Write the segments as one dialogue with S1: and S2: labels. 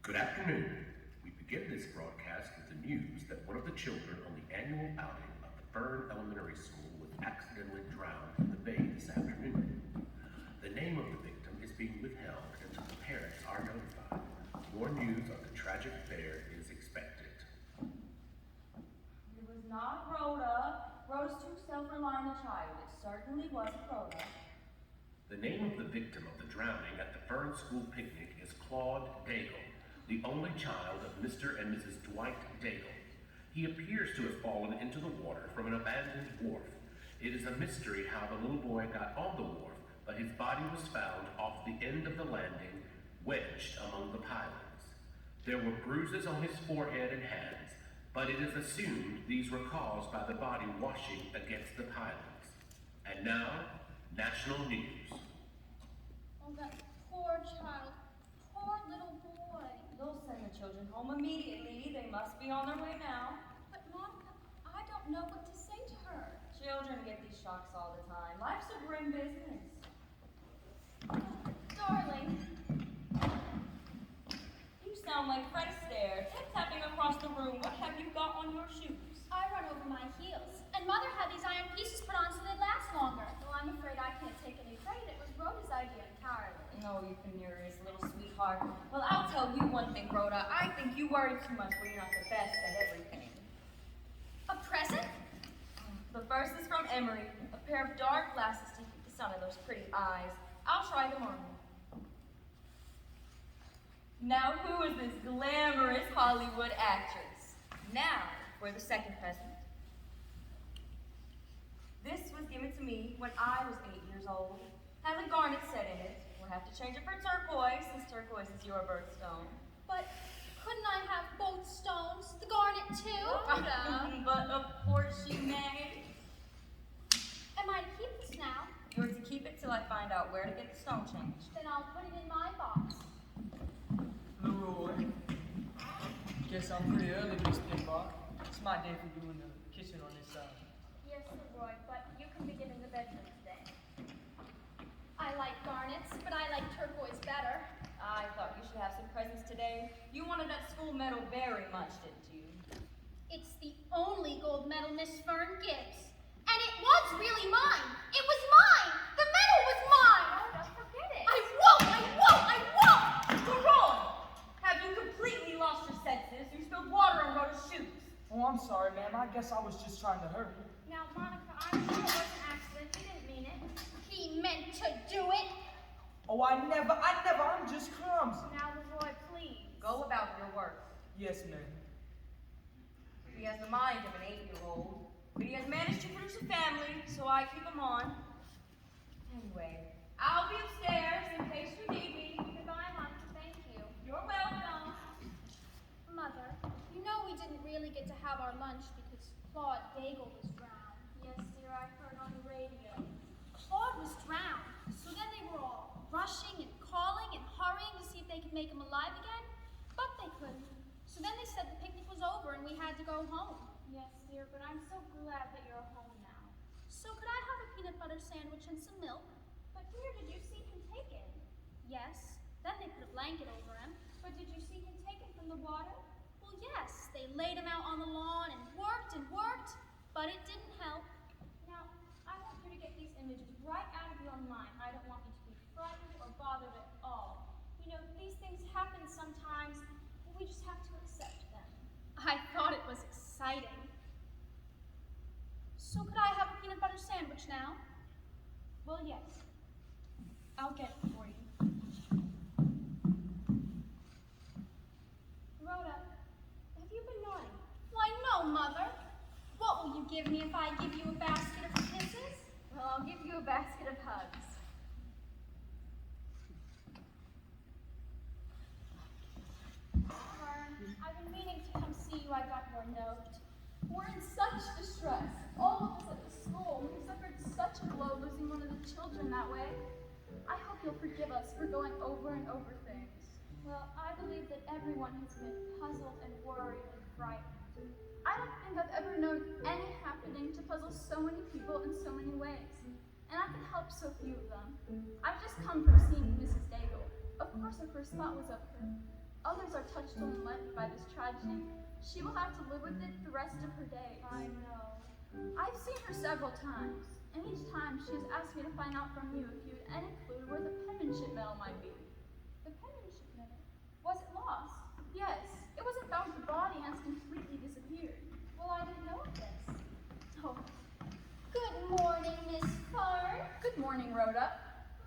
S1: Good afternoon. We begin this broadcast with the news that one of the children on the annual outing of the Fern Elementary School was accidentally drowned in the bay this afternoon. The name of the victim is being withheld until the parents are notified. More news on the tragic affair is expected.
S2: It was not Rhoda. Rhoda's too self-reliant a child. It certainly wasn't Rhoda.
S1: The name of the victim of the drowning at the Fern School picnic is Claude Daigle, the only child of Mr. and Mrs. Dwight Daigle. He appears to have fallen into the water from an abandoned wharf. It is a mystery how the little boy got on the wharf, but his body was found off the end of the landing, wedged among the pilings. There were bruises on his forehead and hands, but it is assumed these were caused by the body washing against the pilings. And now, national news.
S3: Oh, that poor child. Poor little boy.
S2: They'll send the children home immediately. They must be on their way now.
S3: But, Monica, I don't know what to say to her.
S2: Children get these shocks all the time. Life's a grim business.
S3: Darling,
S2: You sound like Fred Astaire, tip-tapping across the room. What have you got on your shoes?
S3: I run over my heels. And Mother had these iron pieces put on so they'd last longer. Well, I'm afraid I can't take any credit. It was Rhoda's idea entirely.
S2: No, you penurious little sweetheart. Well, I'll tell you one thing, Rhoda. I think you worry too much when you're not the best at everything.
S3: A present?
S2: The first is from Emery, a pair of dark glasses to keep the sun in those pretty eyes. I'll try them on. Now, who is this glamorous Hollywood actress? Now, for the second present. This was given to me when I was 8 years old. Has a garnet set in it. We'll have to change it for turquoise, since turquoise is your birthstone.
S3: But couldn't I have both stones? The garnet too?
S2: But of course you may.
S3: Am I to keep this now?
S2: You're to keep it till I find out where to get the stone changed.
S3: Then I'll put it in my box.
S4: Leroy. Guess I'm pretty early, Miss Pinbach. It's my day for doing the kitchen on this side.
S3: Yes, Leroy, but you can begin in the bedroom today. I like garnets, but I like turquoise better.
S2: I thought you should have some presents today. You wanted that school medal very much, didn't you?
S3: It's the only gold medal Miss Fern gives. And it was really mine. It was mine. The medal was mine. Oh, don't forget it. I won't.
S2: Leroy! Have you completely lost your senses? You spilled water on Rhoda's shoes.
S4: Oh, I'm sorry, ma'am. I guess I was just trying to hurry.
S3: Now, Monica, I'm sure it was an accident. He didn't mean it. He meant to do it.
S4: Oh, I never, I'm just clumsy.
S3: Now, Leroy, please.
S2: Go about your work.
S4: Yes, ma'am.
S2: He has the mind of an 8-year-old, but he has managed to produce a family, so I keep him on. Anyway, I'll be upstairs in case you need me.
S3: Goodbye, Monica. Thank you.
S2: You're welcome.
S3: Mother, you know we didn't really get to have our lunch because Claude Daigle was drowned. Yes, dear, I heard on the radio. Claude was drowned, so then they were all rushing and calling and hurrying to see if they could make him alive again, but they couldn't. So then they said the picnic was over and we had to go home. Yes, dear, but I'm so glad that you're home now. So could I have a peanut butter sandwich and some milk? But dear, did you see him taken? Yes. Then they put a blanket over him. But did you see him taken from the water? Well, yes. They laid him out on the lawn and worked, but it didn't help. Now, I want you to get these images right out of your mind. I don't want you to be frightened or bothered at all. You know, these things happen sometimes, and we just have to accept them. I thought it was exciting. So could I have a peanut butter sandwich now? Well, yes. I'll get it for you. Rhoda, have you been naughty? Why, no, Mother. What will you give me if I give you a basket of kisses?
S2: Well, I'll give you a basket of hugs.
S3: Fern, I've been meaning to come see you. I got your note. We're in such distress. All of us at the school. We suffered such a blow losing one of the children that way. I hope you'll forgive us for going over and over things. Well, I believe that everyone has been puzzled and worried and frightened. I don't think I've ever known any happening to puzzle so many people in so many ways. And I can help so few of them. I've just come from seeing Mrs. Daigle. Of course, our first thought was of her.
S5: Others are touched only lightly by this tragedy. She will have to live with it the rest of her days.
S3: I know.
S5: I've seen her several times, and each time she has asked me to find out from you if you had any clue where the penmanship medal might be.
S3: The penmanship medal. Was it lost?
S5: Yes, it wasn't found with the body and has completely disappeared.
S3: Well, I didn't know of this.
S5: Oh,
S3: Good morning, Miss Fern.
S5: good morning, Rhoda.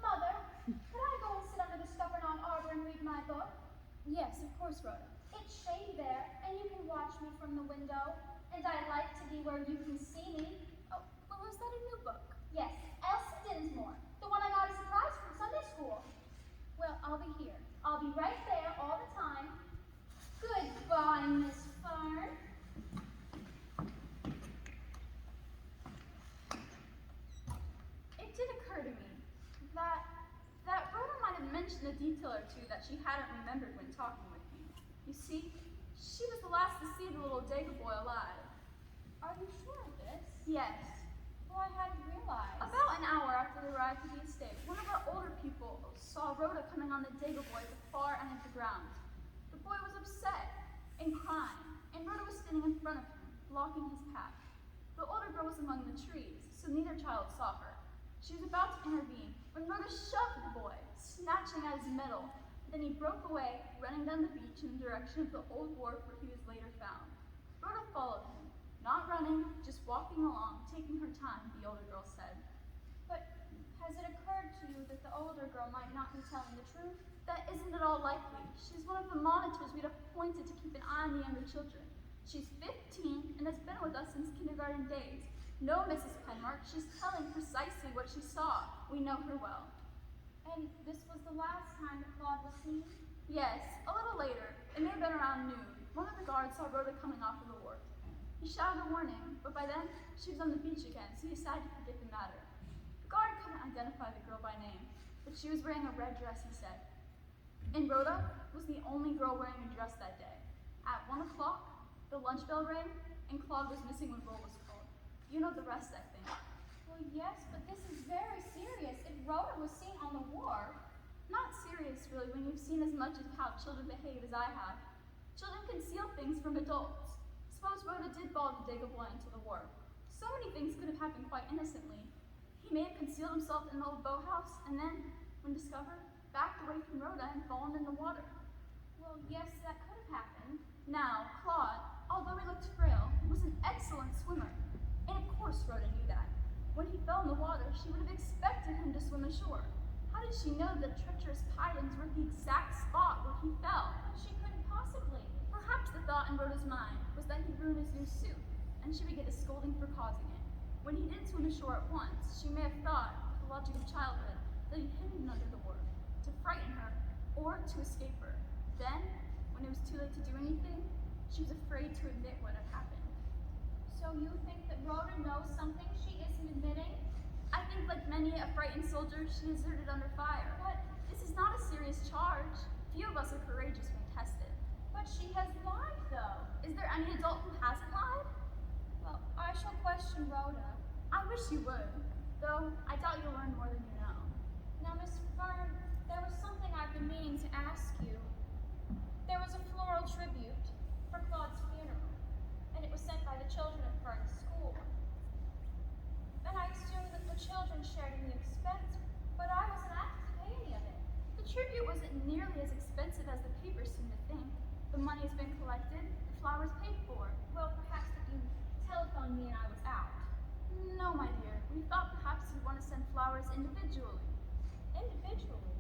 S3: Mother, could I go and sit under the scuppernong arbor and read my book?
S5: Yes, of course, Rhoda.
S3: It's shady there, and you can watch me from the window. And I like to be where you can see me.
S5: Oh, well, was that a new book?
S3: Yes, Elsie Dinsmore, the one I got a surprise from Sunday school.
S5: Well, I'll be here.
S3: I'll be right there all the time. Goodbye, Miss Fern.
S5: It did occur to me that Rhoda might have mentioned a detail or two that she hadn't remembered when talking with me. You see, she was the last to see the little Dagger boy alive.
S3: Are you sure of this?
S5: Yes.
S3: Well, I hadn't realized.
S5: About an hour after they arrived at the estate, one of our older people saw Rhoda coming on the Dagger boy at the far end of the ground. The boy was upset and crying, and Rhoda was standing in front of him, blocking his path. The older girl was among the trees, so neither child saw her. She was about to intervene when Rhoda shoved the boy, snatching at his middle. Then he broke away, running down the beach in the direction of the old wharf where he was later found. Rhoda followed him, not running, just walking along, taking her time, the older girl said.
S3: But has it occurred to you that the older girl might not be telling the truth?
S5: That isn't at all likely. She's one of the monitors we'd appointed to keep an eye on the younger children. She's 15 and has been with us since kindergarten days. No, Mrs. Penmark, she's telling precisely what she saw. We know her well.
S3: And this was the last time that Claude was seen?
S5: Yes, a little later. It may have been around noon. One of the guards saw Rhoda coming off of the wharf. He shouted a warning, but by then, she was on the beach again, so he decided to forget the matter. The guard couldn't identify the girl by name, but she was wearing a red dress, he said. And Rhoda was the only girl wearing a dress that day. At 1 o'clock, the lunch bell rang, and Claude was missing when roll was called. You know the rest, I think.
S3: Well, yes, but this is very serious. If Rhoda was seen on the wharf.
S5: Not serious, really, when you've seen as much of how children behave as I have. Children conceal things from adults. Suppose Rhoda did follow the Dagger boy into the wharf. So many things could have happened quite innocently. He may have concealed himself in the old boathouse, and then, when discovered, backed away from Rhoda and fallen in the water.
S3: Well, yes, that could have happened.
S5: Now, Claude, although he looked frail, was an excellent swimmer. And of course Rhoda knew that. When he fell in the water, she would have expected him to swim ashore. How did she know that treacherous pilings were at the exact spot where he fell?
S3: She couldn't possibly.
S5: Perhaps the thought in Rhoda's mind was that he'd ruin his new suit, and she would get a scolding for causing it. When he did swim ashore at once, she may have thought, with the logic of childhood, that he'd hidden under the wharf, to frighten her, or to escape her. Then, when it was too late to do anything, she was afraid to admit what had happened.
S3: So you think that Rhoda knows something she isn't admitting?
S5: I think, like many a frightened soldier, she deserted under fire.
S3: But
S5: this is not a serious charge. Few of us are courageous when tested.
S3: But she has lied, though.
S5: Is there any adult who hasn't lied?
S3: Well, I shall question Rhoda.
S5: I wish you would, though I doubt you'll learn more than you know.
S3: Now, Miss Fern, there was something I've been meaning to ask you. There was a floral tribute for Claude's funeral, and it was sent by the children at Fern's school. And I assumed that the children shared in the expense, but I wasn't asked to pay any of it.
S5: The tribute wasn't nearly as expensive as the papers seem to think. The money has been collected, the flowers paid for.
S3: Well, perhaps that you telephoned me and I was out.
S5: No, my dear. We thought perhaps you'd want to send flowers individually.
S3: Individually?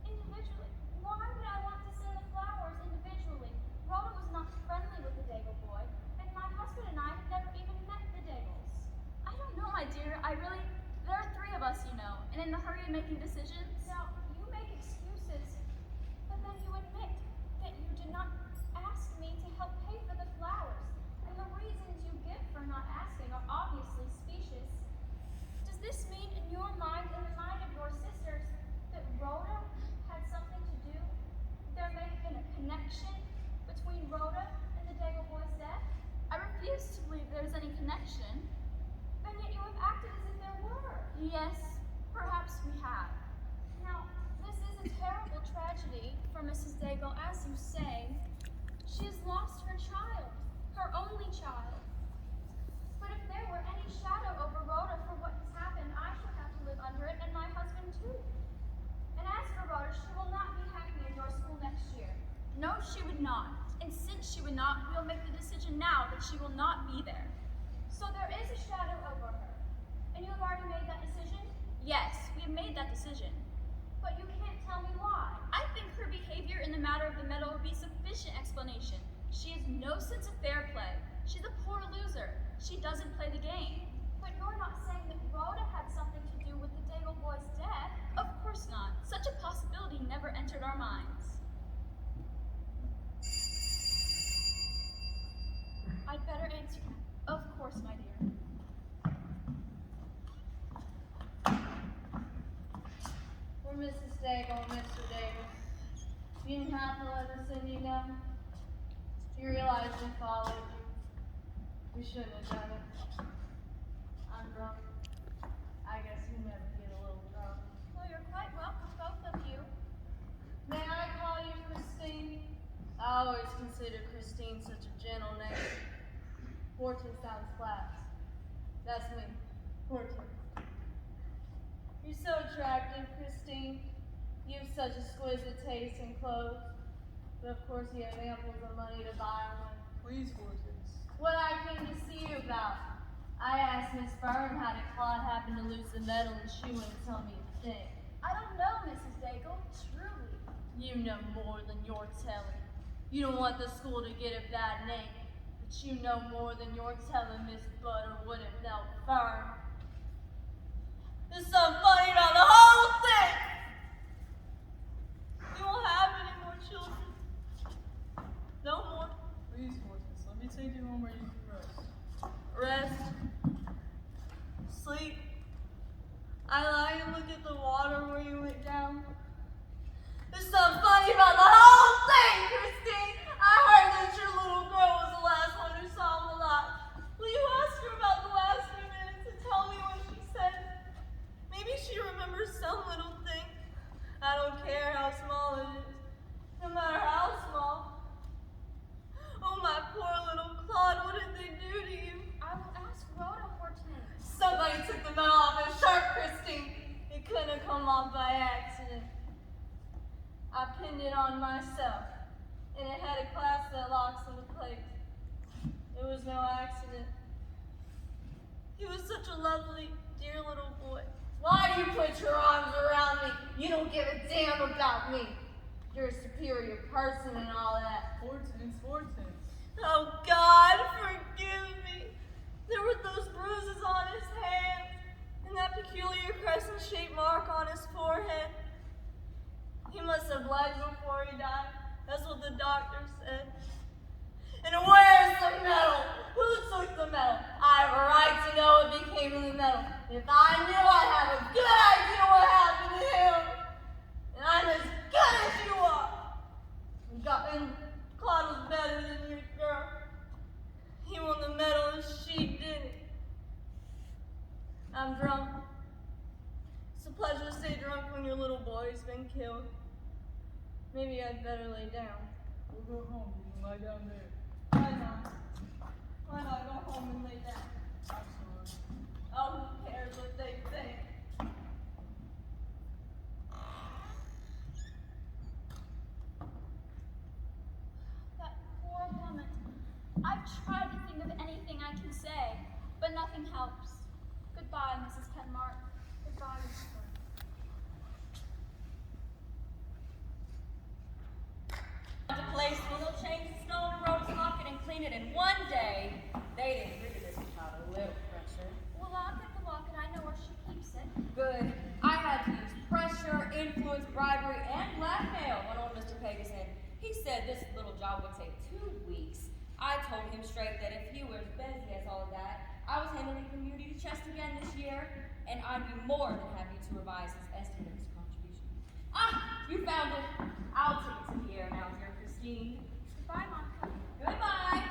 S3: Individually? Why would I want to send the flowers individually? Rhoda was not friendly with the Daigle boy, and my husband and I had never even met the Daigles.
S5: I don't know, my dear. There are 3 of us, you know, and in the hurry of making decisions.
S3: Now, you make excuses, but then you admit that you did not ask me to help pay for the flowers, and the reasons you give for not asking are obviously specious. Does this mean in your mind and the mind of your sisters that Rhoda had something to do? There may have been a connection between Rhoda and the Daigle boy's death?
S5: I refuse to believe there's any connection.
S3: And yet you have acted as if there were.
S5: Yes, perhaps we have. No, she would not. And since she would not, we'll make the decision now that she will not be there.
S3: So there is a shadow over her. And you have already made that decision?
S5: Yes, we have made that decision.
S3: But you can't tell me why.
S5: I think her behavior in the matter of the medal would be sufficient explanation. She has no sense of fair play. She's a poor loser. She doesn't play the game.
S3: But you're not saying that Rhoda had something to do with the Daigle boy's death.
S5: Of course not. Such a possibility never entered our minds. I'd better answer that. Of course, my dear.
S2: For Mrs. Daigle, Mr. Davis, you didn't have to let us in, you know. You realize we followed you. We shouldn't have done it. I'm drunk. I guess you never get a little drunk.
S3: Well, you're quite welcome, both of you.
S2: May I call you Christine? I always considered Christine such a gentle name. Fortune sounds flat. That's me. Fortune. You're so attractive, Christine. You have such exquisite taste in clothes. But of course you have amples of money to buy one.
S4: Please, Hortense.
S2: What I came to see you about. I asked Miss Byrne how did Claude happen to lose the medal and she wouldn't tell me a thing.
S3: I don't know, Mrs. Daigle, truly.
S2: You know more than you're telling. You don't want the school to get a bad name, but you know more than you're telling Miss Butter would have knelt firm. There's something funny about the whole thing. You won't have any more children. No more.
S4: Please, Hortense, let me take you home where you can rest.
S2: Rest. Sleep. I lie and look at the water where you went down. There's something funny about the whole thing, Christine. I heard that your little girl was the last one who saw him alive. Will you ask her about the last few minutes and tell me what she said? Maybe she remembers some little thing. I don't care how small it is. No matter how small. Oh, my poor little Claude, what did they do to you?
S3: I will ask Rhoda, Hortense.
S2: Somebody took the medal off his shirt, Christine. It couldn't have come off by accident. I pinned it on myself, and it had a clasp that locks into place. It was no accident. He was such a lovely, dear little boy. Why do you put your arms around me? You don't give a damn about me. You're a superior person and all that.
S4: Hortense, Hortense.
S2: Oh, God, forgive me. There were those bruises on his hands and that peculiar crescent-shaped mark on his forehead. He must have bled before he died. That's what the doctor said. And where's the medal? Who took the medal? I have a right to know what became of the medal. If I knew, I'd have a good idea what happened to him. And I'm as good as you are. And Claude was better than you, girl. He won the medal and she didn't. I'm drunk. It's a pleasure to stay drunk when your little boy's been killed. Maybe I'd better lay down.
S4: We'll go home. You can lie down there.
S2: Why not? Why not go home and lay down?
S4: Absolutely.
S2: Oh, who cares what they think?
S5: That poor woman. I've tried to think of anything I can say, but nothing helps. Goodbye, Mrs. Penmark. Goodbye, Mrs. Burke.
S2: The place where they'll change the stone and rose locket and clean it in one day. They didn't agree to this without a little pressure.
S3: Well, I'll get the locket. I know where she keeps it.
S2: Good. I had to use pressure, influence, bribery, and blackmail on old Mr. Pegason. He said this little job would take 2 weeks. I told him straight that if he were as busy as all of that, I was handling community chest again this year, and I'd be more than happy to revise his estimate of his contribution. Ah, you found it. I'll take it to the air now, dear Christine.
S3: Goodbye, Monica.
S2: Goodbye.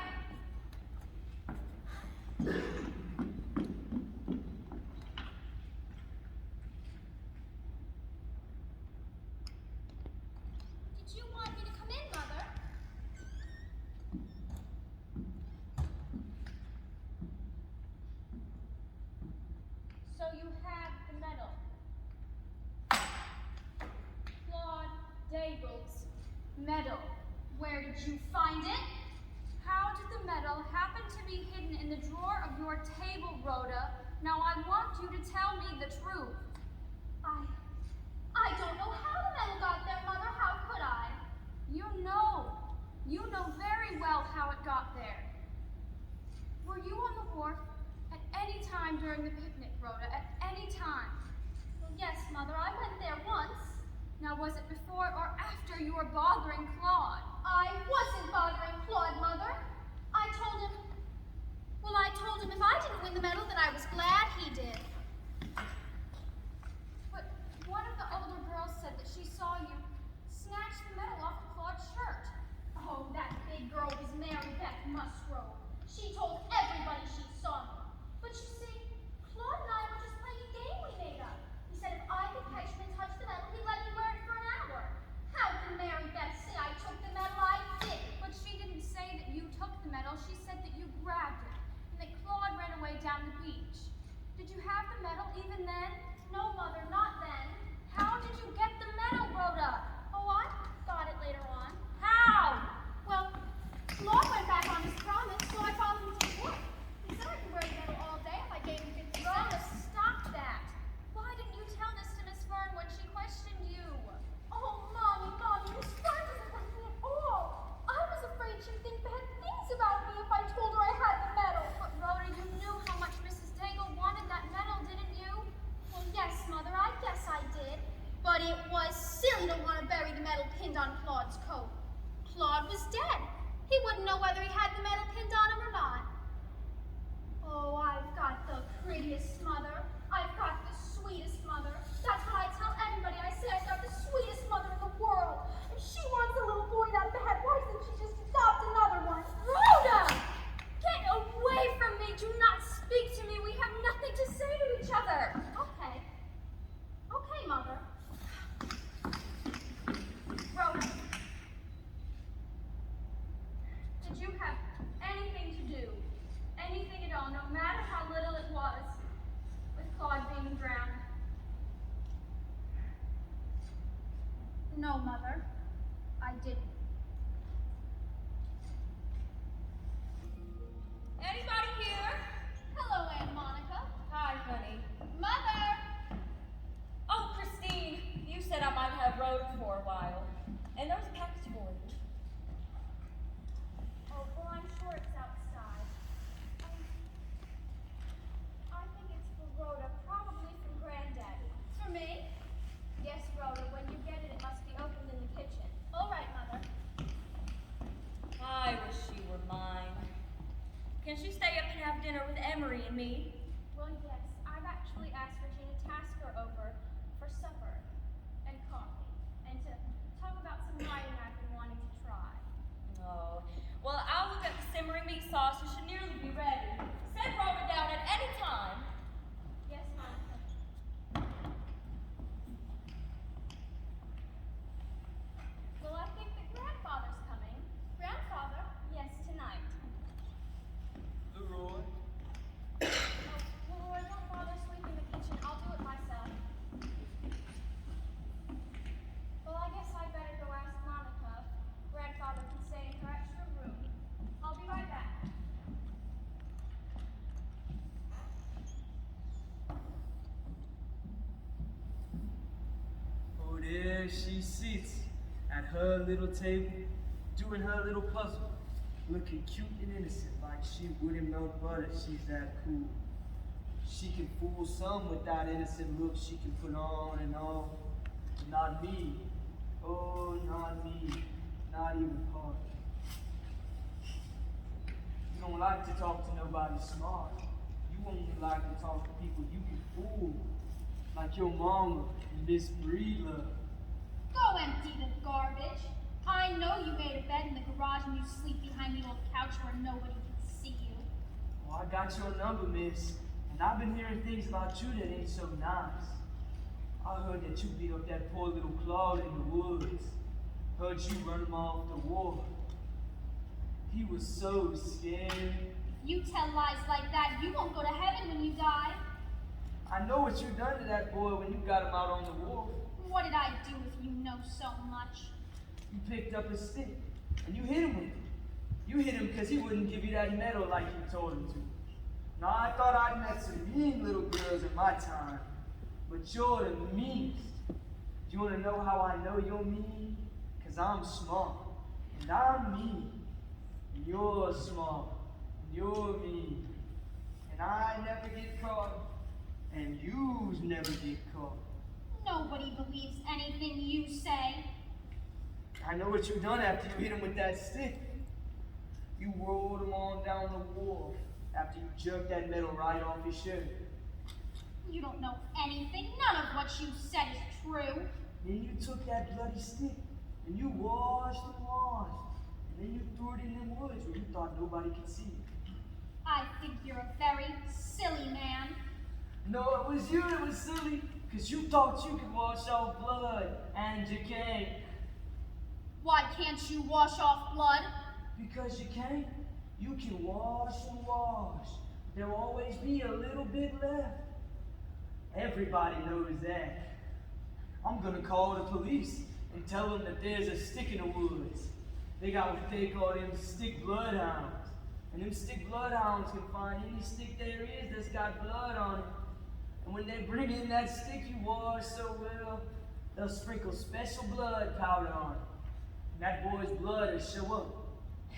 S3: Did you want me to come in, Mother? So you have the medal. Claude Daigle's medal. Where did you find it? How did the medal happen to be hidden in the drawer of your table, Rhoda? Now I want you to tell me the truth.
S5: I don't know how the medal got there, Mother. How could I?
S3: You know very well how it got there. Were you on the wharf at any time during the picnic, Rhoda? At any time?
S5: Well, yes, Mother. I went there once.
S3: Now, was it before or after you were bothering Claude?
S5: I wasn't bothering Claude, Mother. I told him if I didn't win the medal, then I was glad he did.
S3: But one of the older girls said that she saw you snatch the medal off of Claude's shirt.
S5: Oh, that big girl was Mary Beth Musgrove. She told everybody she saw me. But you see, Claude and I were just playing a game we made up. He said if I could catch him and touch the medal, he'd let me wear it for an hour. How can Mary Beth say I took the medal? I did.
S3: But she didn't say that you took the medal. She said that you grabbed it and that Claude ran away down the beach. Did you have the medal even then?
S5: No, Mother, not then.
S3: How did you get the medal, Rhoda?
S5: Oh, I got it later on.
S3: How?
S5: Well, Claude went back on his promise, so I followed him to the wood. He said I could wear the medal all day if I gave him 50
S3: Rhoda,
S5: cents.
S3: stop that. Why didn't you tell this to Miss Fern when she questioned you?
S5: Oh, Mommy, Miss Fern doesn't like me at all. I was afraid she'd think bad things about me if I told her I had the medal.
S3: But Rhoda, you knew how much Mrs. Daigle wanted that medal, didn't you?
S5: Well, yes, Mother, I guess I did. But it was silly to want to bury the medal pinned on Claude's coat. Claude was dead. He wouldn't know whether he had the medal pinned on him or not. Oh, I've got the prettiest mother. I've got the sweetest mother. That's what I tell everybody. I say I've got the sweetest mother in the world. If she wants a little boy that bad, why doesn't she just adopt another one?
S3: Rhoda! Get away from me! Do not speak to me! We have nothing to say to each other!
S5: Okay. Okay, Mother. Rhoda.
S3: Did you have anything to do, anything at all, no matter how little it was, with Claude being drowned?
S5: No, Mother. I didn't.
S2: Anybody here?
S5: Hello, Aunt Monica.
S2: Hi, honey.
S5: Mother!
S2: Oh, Christine, you said I might have Rhoda for a while. And there's a package for you.
S5: Oh, well, I'm sure it's outside. I think it's for Rhoda, probably from Granddaddy. For me? Yes, Rhoda. When you get it, it must be opened in the kitchen. All right, Mother.
S2: I wish she were mine. Can she stay up and have dinner with Emery and me?
S5: Well, yes. I've actually asked Regina Tasker over for supper and coffee and to talk about some writing I've been wanting to try.
S2: Oh, well, I'll look at the simmering meat sauce. It should nearly be ready. Send Rhoda down at any time.
S5: Yes, Monica. Well, I think that Grandfather's coming. Grandfather? Yes, tonight.
S4: Leroy.
S5: Oh, Leroy, don't bother sweeping the kitchen. I'll do it myself. Well, I guess I'd better go ask Monica if Grandfather can stay in her extra room. I'll be right back.
S4: Oh, there she sits at her little table, doing her little puzzle, looking cute and innocent like she wouldn't melt butter. She's that cool. She can fool some with that innocent look she can put on and on. But not me. Oh, not me. Not even part. You don't like to talk to nobody smart. You only like to talk to people you can fool. Like your mama and Miss Breedlove.
S5: Go empty the garbage. I know you made a bed in the garage and you sleep behind the old couch where nobody can see you.
S4: Well, I got your number, miss. And I've been hearing things about you that ain't so nice. I heard that you beat up that poor little Claude in the woods. Heard you run him off the wharf. He was so scared.
S5: If you tell lies like that, you won't go to heaven when you die.
S4: I know what you done to that boy when you got him out on the wharf.
S5: What did I do if you know so much?
S4: You picked up a stick And you hit him with it. You hit him because he wouldn't give you that medal like you told him to. Now, I thought I'd met some mean little girls in my time, but you're the meanest. Do you want to know how I know you're mean? Because I'm smart, and I'm mean. And you're smart, and you're mean. And I never get caught, and you never get caught.
S3: Nobody believes anything you say.
S4: I know what you done after you hit him with that stick. You rolled him on down the wharf after you jerked that metal right off his shirt.
S3: You don't know anything. None of what you said is true.
S4: Then you took that bloody stick and you washed and washed. And then you threw it in them woods where you thought nobody could see it.
S3: I think you're a very silly man.
S4: No, it was you that was silly, because you thought you could wash off blood, and you can't.
S3: Why can't you wash off blood?
S4: Because you can't. You can wash and wash. There'll always be a little bit left. Everybody knows that. I'm gonna call the police and tell them that there's a stick in the woods. They got what they call them stick bloodhounds. And them stick bloodhounds can find any stick there is that's got blood on it. And when they bring in that stick you wash so well, they'll sprinkle special blood powder on it. And that boy's blood will show up.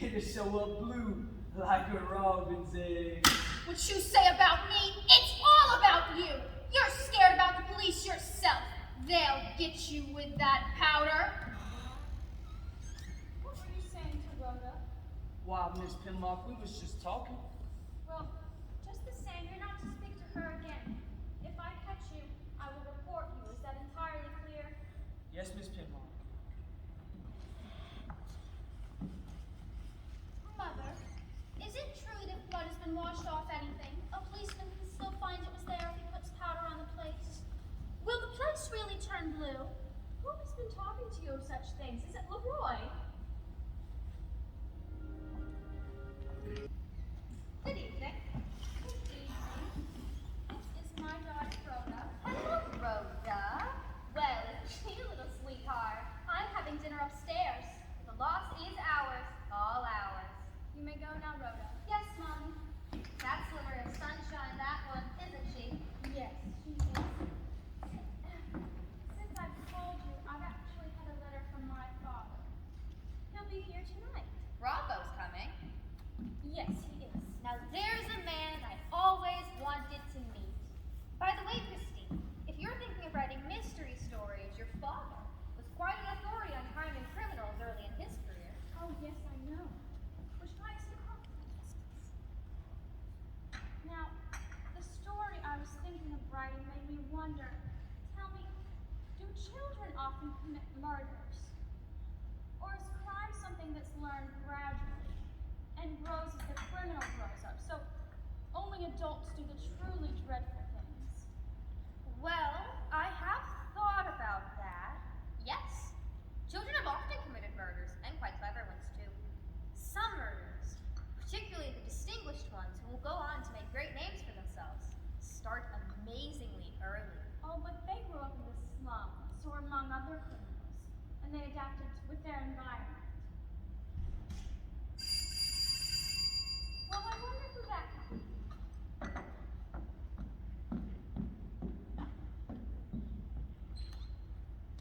S4: It'll show up blue like a robin's egg.
S3: What you say about me, it's all about you. You're scared about the police yourself. They'll get you with that powder.
S5: What were you saying to Rhoda?
S4: Why, Miss Pinlock, we was just talking.
S3: Well, just the same, you're not to speak to her again. If I catch you, I will report you. Is that entirely clear?
S4: Yes, Miss Pinlock.
S3: Mother, is it true that blood has been washed off anything? A policeman can still find it was there if he puts powder on the place. Will the place really turn blue?
S2: Who has been talking to you of such things? Is it Leroy?
S3: Good evening. Good evening. This is my daughter, Rhoda. Hello, Rhoda. Well, isn't she a little sweetheart? I'm having dinner upstairs. The loss is ours, all ours.
S5: You may go now, Rhoda.
S3: Yes, Mommy. That's slimmer of sunshine, that one, isn't she?
S5: Yes, she is.
S3: Since I've told you, I've actually had a letter from my father.
S2: He'll be here tonight.
S3: Bravo's coming.
S2: Yes, he is.
S3: Now there's a man I always wanted to meet. By the way, Christine, if you're thinking of writing mystery stories, your father was quite an authority on crime and criminals early in his career.
S5: Oh, yes, I know. Which makes the Now, the story I was thinking of writing made me wonder. Tell me, do children often commit murders? Or is crime something that's learned gradually and grows as the criminal grows up? So only adults do the truly dreadful things.
S3: Well, I have thought about that. Yes, children have often committed murders, and quite clever ones too. Some murders, particularly the distinguished ones who will go on to make great names for themselves, start amazingly early.
S5: Oh, but they grew up in the slums or among other criminals, and they adapted with their environment. Well, I wonder who that could be.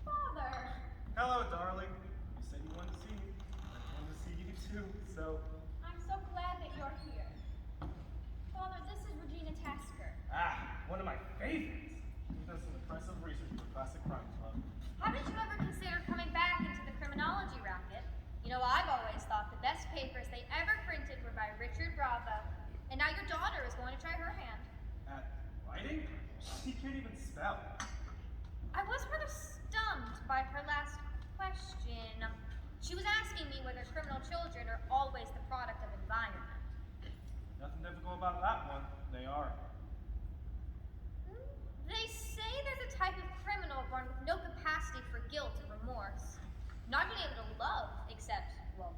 S5: Father!
S6: Hello, darling. You said you wanted to see me. I wanted to see you too, so.
S5: I'm so glad that you're here. Father, this is Regina Tasker.
S6: One of my favorites. She does some impressive research for Classic Crime Club.
S3: Haven't you ever considered coming back into the criminology racket? You know, I've always thought the best papers they ever printed were by Richard Bravo. And now your daughter is going to try her hand.
S6: At writing? She can't even spell.
S3: I was rather stumped by her last question. She was asking me whether criminal children are always the product of environment.
S6: Nothing difficult about that one. They are.
S3: They say there's a type of criminal born with no capacity for guilt and remorse. Not being able to love, except, well,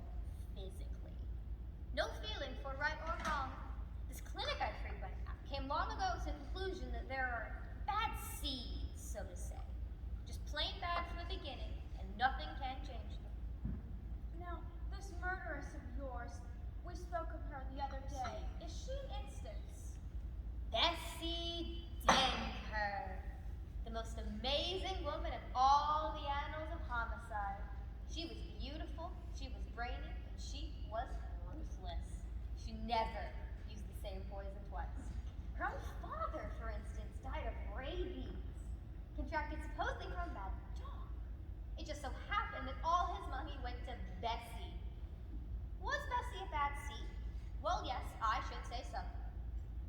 S7: amazing woman in all the annals of homicide. She was beautiful, she was brainy, and she was ruthless. She never used the same poison twice. Her own father, for instance, died of rabies, contracted supposedly from a bad dog. It just so happened that all his money went to Bessie. Was Bessie a bad seed? Well, yes, I should say so.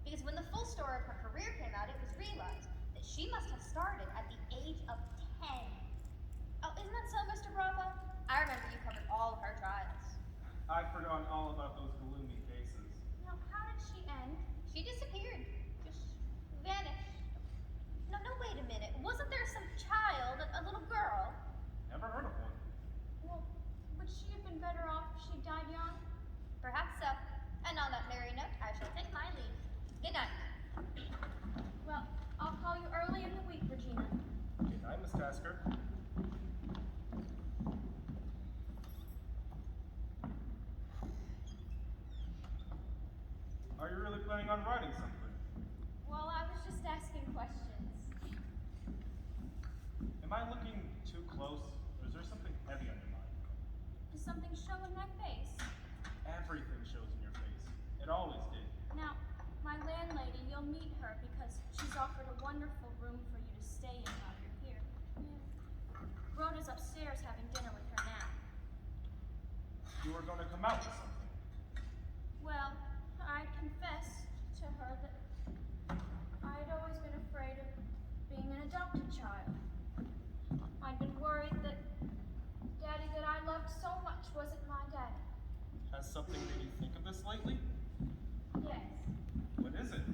S7: Because when the full story of her career came out, it was realized that she must have started at the age of 10. Oh, isn't that so, Mr. Bravo? I remember you covered all of her trials.
S6: I've forgotten all about those gloomy cases.
S3: Now, how did she end?
S7: She disappeared. Just vanished. No, wait a minute. Wasn't there some child, a little girl?
S6: Never heard of one.
S3: Well, would she have been better off if she died young?
S7: Perhaps so. And on that merry note, I shall take my leave. Good night.
S3: Well, I'll call you early in the week, Regina.
S6: Good night, Miss Tasker. Are you really planning on writing something?
S3: Well, I was just asking questions.
S6: Am I looking too close, or is there something heavy on your mind?
S3: Does something show in my face?
S6: Everything shows in your face. It always did.
S3: Now, my landlady, you'll meet her because she's offered a wonderful room for you to stay in while you're here. Rhoda's upstairs having dinner with her now.
S6: You were going to come out with something.
S3: Well, I confessed to her that I'd always been afraid of being an adopted child. I'd been worried that Daddy that I loved so much wasn't my daddy.
S6: Has something made you think of this lately?
S3: Yes,
S6: What is it?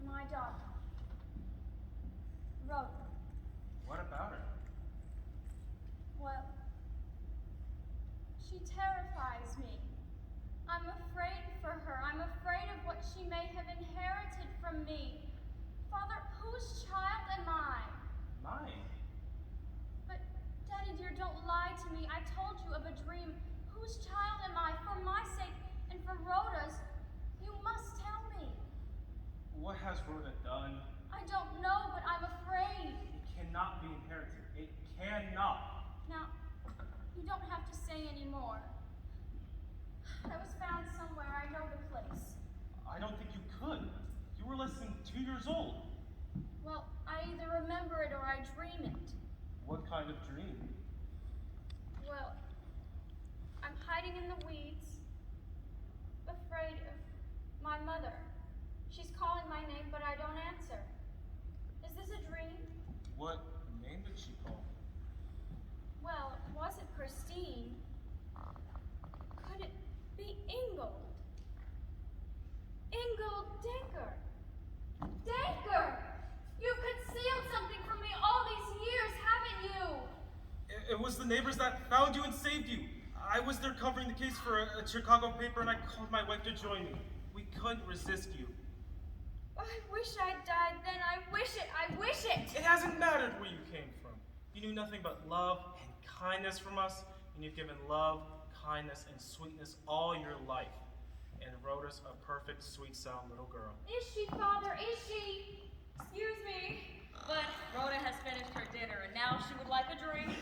S3: my daughter. Rhoda.
S6: What about her?
S3: Well, she terrifies me. I'm afraid for her. I'm afraid of what she may have inherited from me. Father, whose child am I?
S6: Mine.
S3: But, Daddy dear, don't lie to me. I told you of a dream. Whose child am I? For my sake and for Rhoda's, you must tell me.
S6: What has Rhoda done?
S3: I don't know, but I'm afraid.
S6: It cannot be inherited. It cannot.
S3: Now, you don't have to say any more. I was found somewhere. I know the place.
S6: I don't think you could. You were less than 2 years old.
S3: Well, I either remember it or I dream it.
S6: What kind of dream?
S3: Well, I'm hiding in the weeds, afraid of my mother. She's calling my name, but I don't answer. Is this a dream?
S6: What name did she call?
S3: Well, it wasn't Christine. Could it be Ingold? Ingold Dinker. Dinker! You've concealed something from me all these years, haven't you?
S6: It was the neighbors that found you and saved you. I was there covering the case for a Chicago paper, and I called my wife to join me. We couldn't resist you.
S3: I wish I'd died then. I wish it. I wish it.
S6: It hasn't mattered where you came from. You knew nothing but love and kindness from us, and you've given love, kindness, and sweetness all your life. And Rhoda's a perfect, sweet sound little girl.
S3: Is she, Father? Is she?
S2: Excuse me, but Rhoda has finished her dinner and now she would like a drink.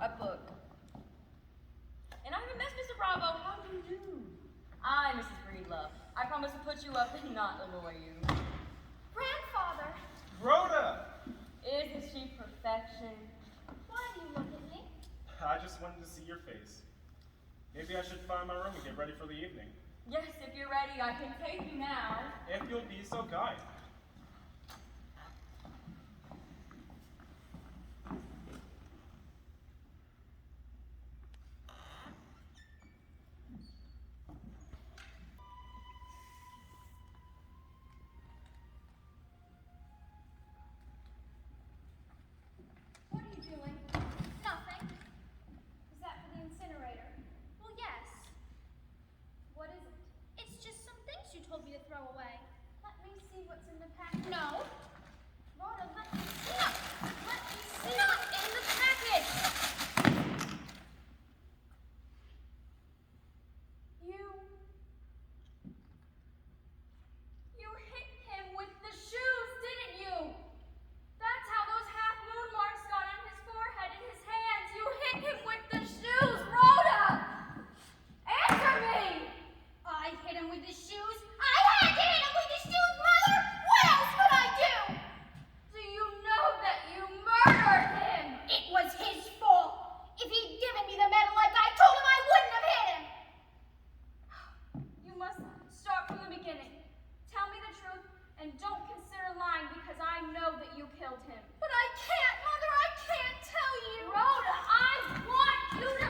S2: A book. And I haven't met Mr. Bravo. How do you do? I'm Mrs. Breedlove. I promise to put you up and not annoy you.
S3: Grandfather!
S6: Rhoda!
S2: Isn't she perfection?
S3: Why do you look at me?
S6: I just wanted to see your face. Maybe I should find my room and get ready for the evening.
S2: Yes, if you're ready, I can take you now.
S6: If you'll be so kind.
S3: What are you doing? Nothing. Is that for the incinerator? Well, yes. What is it? It's just some things you told me to throw away. Let me see what's in the package. No. Rhoda, let me see. No. Let me see what's in the package. You hit him with the shoes, didn't you?
S5: killed him.
S3: But I can't, Mother, I can't tell you.
S5: Rhoda, I want you to...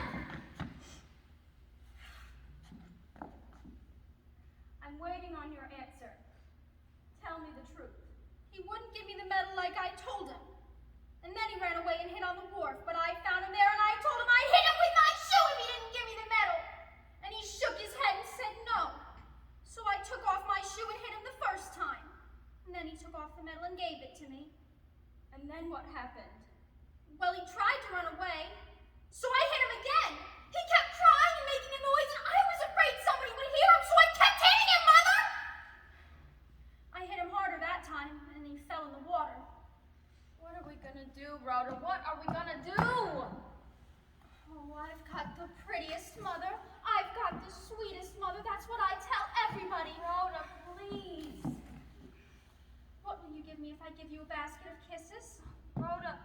S5: I'm waiting on your answer. Tell me the truth.
S3: He wouldn't give me the medal like I told him. And then he ran away and hid on the wharf, but I found him there and I told him I'd hit him with my shoe if he didn't give me the medal. And he shook his head and said no. So I took off my shoe and hit him the first time. And then he took off the medal and gave it to me.
S5: And then what happened?
S3: Well, he tried to run away, so I hit him again. He kept crying and making a noise, and I was afraid somebody would hear him, so I kept hitting him, Mother! I hit him harder that time, and he fell in the water.
S5: What are we gonna do, Rhoda? What are we gonna do?
S3: Oh, I've got the prettiest mother. I've got the sweetest mother. That's what I tell everybody.
S5: Rhoda, please.
S3: What will you give me if I give you a basket of kisses?
S5: Rhoda,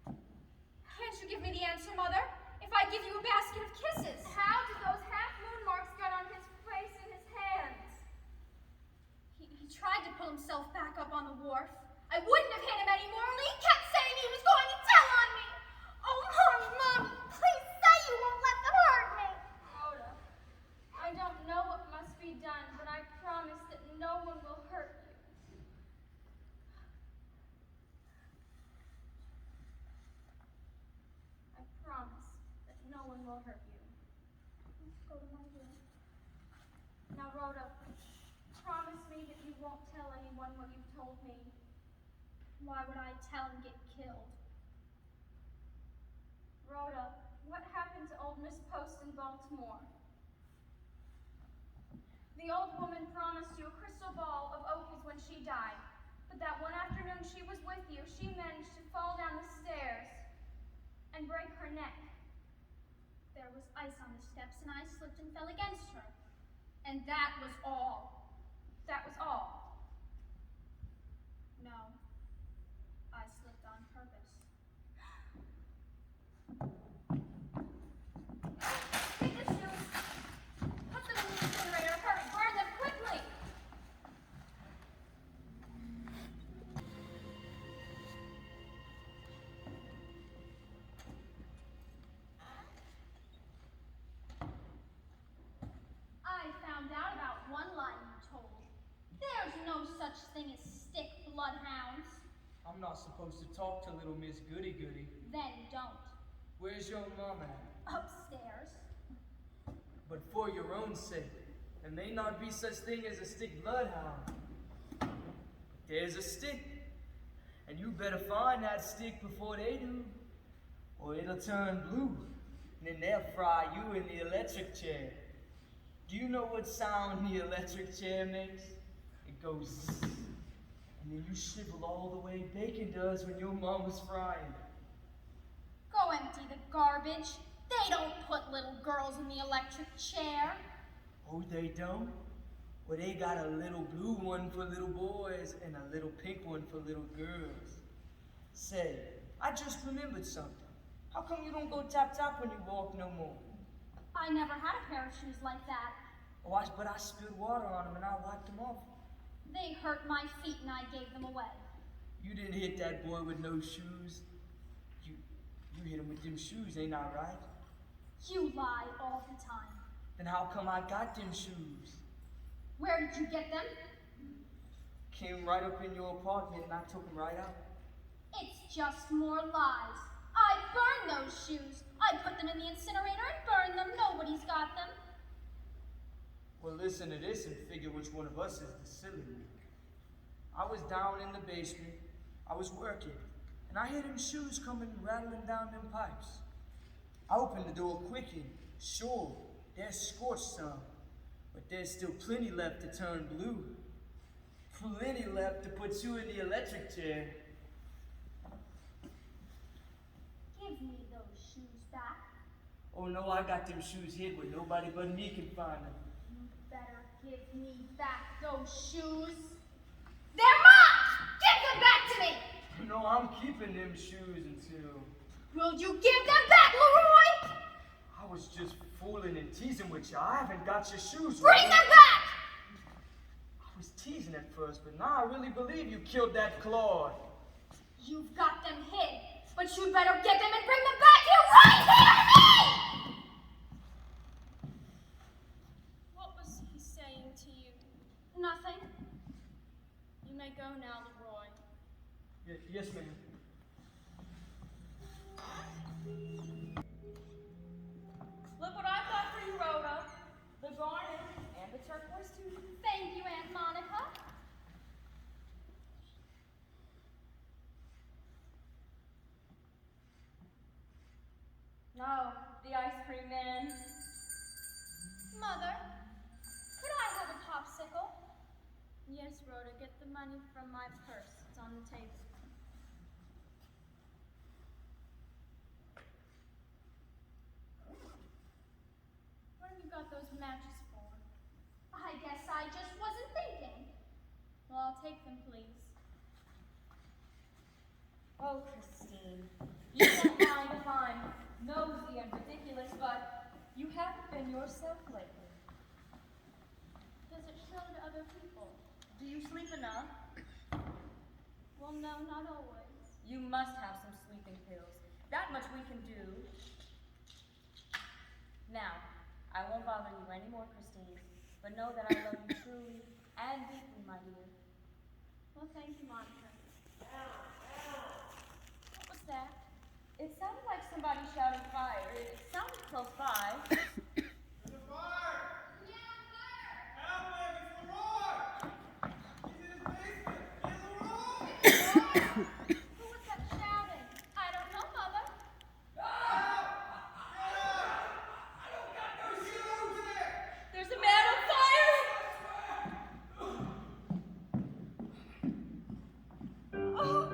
S3: Can't you give me the answer, Mother? If I give you a basket of kisses?
S5: how did those half-moon marks get on his face and his hands?
S3: He tried to pull himself back up on the wharf. I wouldn't have hit him anymore, only he kept saying he was going to tell on me. Oh, Mommy, please say you won't let them hurt me.
S5: Rhoda, I don't know what must be done, but I promise that no one will hurt you. I promise that no one will hurt you.
S3: Let's go to my room.
S5: Now, Rhoda, promise me that you won't tell anyone what you've told me.
S3: Why would I tell and get killed?
S5: Rhoda, what happened to old Miss Post in Baltimore? The old woman promised you a crystal ball of opals when she died, but that one afternoon she was with you, she managed to fall down the stairs and break her neck.
S3: There was ice on the steps, and I slipped and fell against her. And that was all.
S5: That was all.
S3: No, I slipped on purpose.
S5: Take the shoes. Put them in the incinerator. Hurry, burn them quickly.
S3: I found out about one lie you told. There's no such thing as stick bloodhounds.
S4: I'm not supposed to talk to little Miss Goody Goody.
S3: Then don't.
S4: Where's your mom at?
S3: Upstairs.
S4: But for your own sake, there may not be such thing as a stick bloodhound. There's a stick, and you better find that stick before they do, or it'll turn blue, and then they'll fry you in the electric chair. Do you know what sound the electric chair makes? It goes zzz, and then you shrivel all the way bacon does when your mom was frying.
S3: Go empty the garbage. They don't put little girls in the electric chair.
S4: Oh, they don't? Well, they got a little blue one for little boys and a little pink one for little girls. Say, I just remembered something. How come you don't go tap-tap when you walk no more?
S3: I never had a pair of shoes like that.
S4: Oh, but I spilled water on them and I wiped them off.
S3: They hurt my feet and I gave them away.
S4: You didn't hit that boy with no shoes. You hit him with them shoes, ain't I right?
S3: You lie all the time.
S4: Then how come I got them shoes?
S3: Where did you get them?
S4: Came right up in your apartment and I took them right out.
S3: It's just more lies. I burned those shoes. I put them in the incinerator and burned them. Nobody's got them.
S4: Well, listen to this and figure which one of us is the silly one. I was down in the basement. I was working, and I hear them shoes coming rattling down them pipes. I opened the door quick and sure, they're scorched some, but there's still plenty left to turn blue. Plenty left to put you in the electric chair.
S3: Give me those shoes back.
S4: Oh no, I got them shoes hid where nobody but me can find them.
S3: You better give me back those shoes. They're mine! Give them back to me!
S4: No, I'm keeping them shoes until...
S3: Will you give them back, Leroy?
S4: I was just fooling and teasing with you. I haven't got your shoes.
S3: Bring them back!
S4: I was teasing at first, but now I really believe you killed that Claude.
S3: You've got them hid, but you'd better get them and bring them back here right here to me!
S2: What was he saying to you?
S3: Nothing.
S2: You may go now, Leroy.
S4: Yes, ma'am.
S2: Look what I've got for you, Rhoda. The garnet and the turquoise too.
S3: Thank you, Aunt Monica.
S2: No, the ice cream man.
S3: Mother, could I have a popsicle?
S2: Yes, Rhoda, get the money from my purse. It's on the table. What have you got those matches for?
S3: I guess I just wasn't thinking.
S2: Well, I'll take them, please.
S8: Oh, Christine, you don't mind if I'm nosy and ridiculous, but you haven't been yourself lately.
S2: Does it show to other people?
S8: Do you sleep enough?
S2: Well, no, not always.
S8: You must have some sleeping pills. That much we can do. Now, I won't bother you anymore, Christine, but know that I love you truly and deeply, my dear.
S2: Well, thank you, Monica. What was that?
S8: It sounded like somebody shouting fire. It sounded close by.
S6: There's a fire! Help him! It's Leroy! He's in his basement! It's Leroy!
S3: Who was that shouting? I don't know, Mother.
S8: There's a man on fire!
S2: Oh,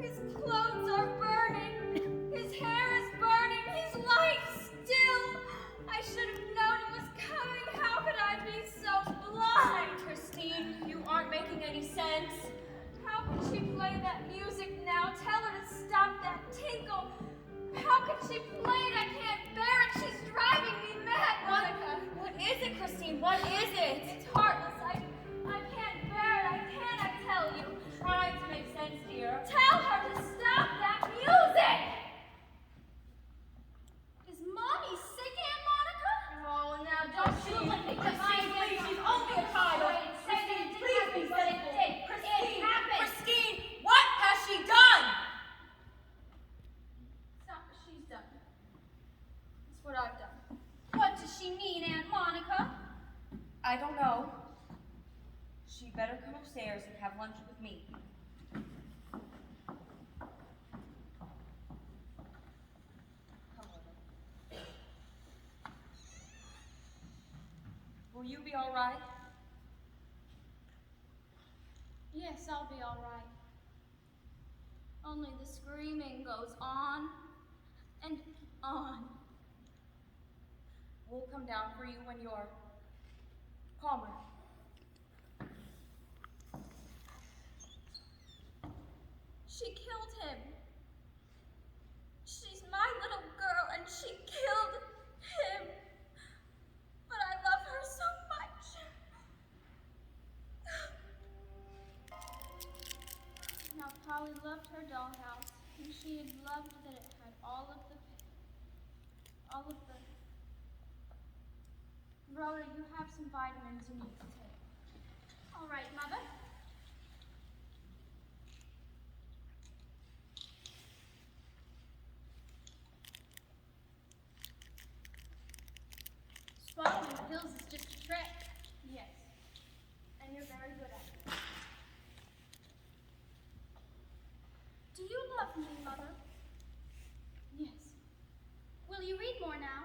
S2: his clothes are burning. His hair is burning. He's lying still. I should have known it was coming. How could I be so blind?
S8: Christine, you aren't making any sense.
S2: How can she play that music now? Tell her to stop that tinkle. How can she play it? I can't bear it. She's driving me mad, Monica.
S8: What is it, Christine? What is it?
S2: It's heartless. I can't bear it. I can't, I tell you.
S8: Trying to make sense, dear.
S2: Tell her to stop that music!
S3: Is Mommy sick, Aunt Monica?
S2: Oh, now don't you let me
S8: Christine, please, she's only a child. Christine, please be sensible. Christine, Christine, what has she done?
S2: It's not what she's done. It's what I've done.
S3: What does she mean, Aunt Monica?
S8: I don't know. She better come upstairs and have lunch with me. Come over. Will you be all right?
S2: Yes, I'll be all right. Only the screaming goes on and on.
S8: We'll come down for you when you're calmer.
S2: She killed him. She's my little girl and she killed him. But I love her so much. Now Polly loved her dollhouse and she had loved that it had all of the Rhoda, you have some vitamins you need to take.
S3: All right, Mother.
S2: Swallowing pills is just a trick. Yes. And you're very good at it.
S3: Do you love me, Mother?
S2: Yes.
S3: Will you read more now?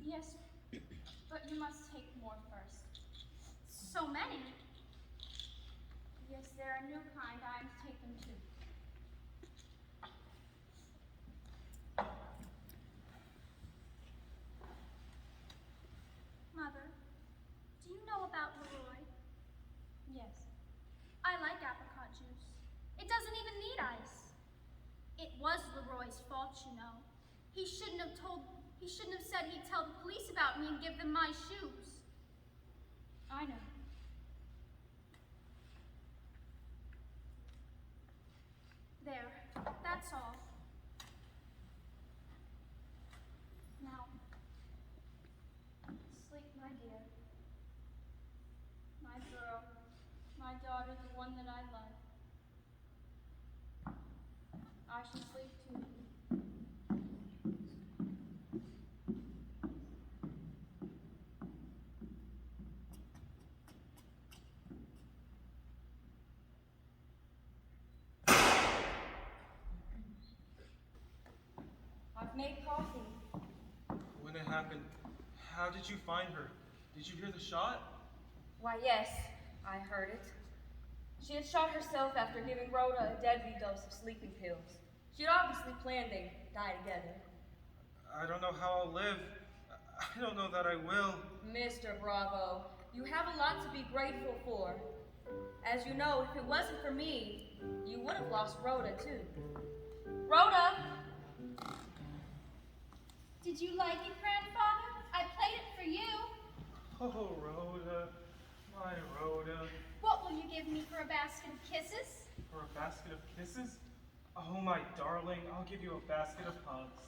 S2: Yes. But you must take more first.
S3: So many.
S2: Yes, they're a new kind. I am to take them too.
S3: Mother, do you know about Leroy?
S2: Yes.
S3: I like apricot juice. It doesn't even need ice. It was Leroy's fault, you know. He shouldn't have said he'd tell the police about me and give them my shoes.
S2: I know.
S3: one that I love. I shall sleep too.
S8: I've made coffee.
S6: When it happened, how did you find her? Did you hear the shot?
S8: Why, yes, I heard it. She had shot herself after giving Rhoda a deadly dose of sleeping pills. She had obviously planned they'd die together.
S6: I don't know how I'll live. I don't know that I will.
S8: Mr. Bravo, you have a lot to be grateful for. As you know, if it wasn't for me, you would have lost Rhoda, too. Rhoda!
S3: Did you like it, Grandfather? I played it for you.
S6: Oh, Rhoda, my Rhoda.
S3: What will you give me for a basket of kisses?
S6: For a basket of kisses? Oh, my darling, I'll give you a basket of hugs.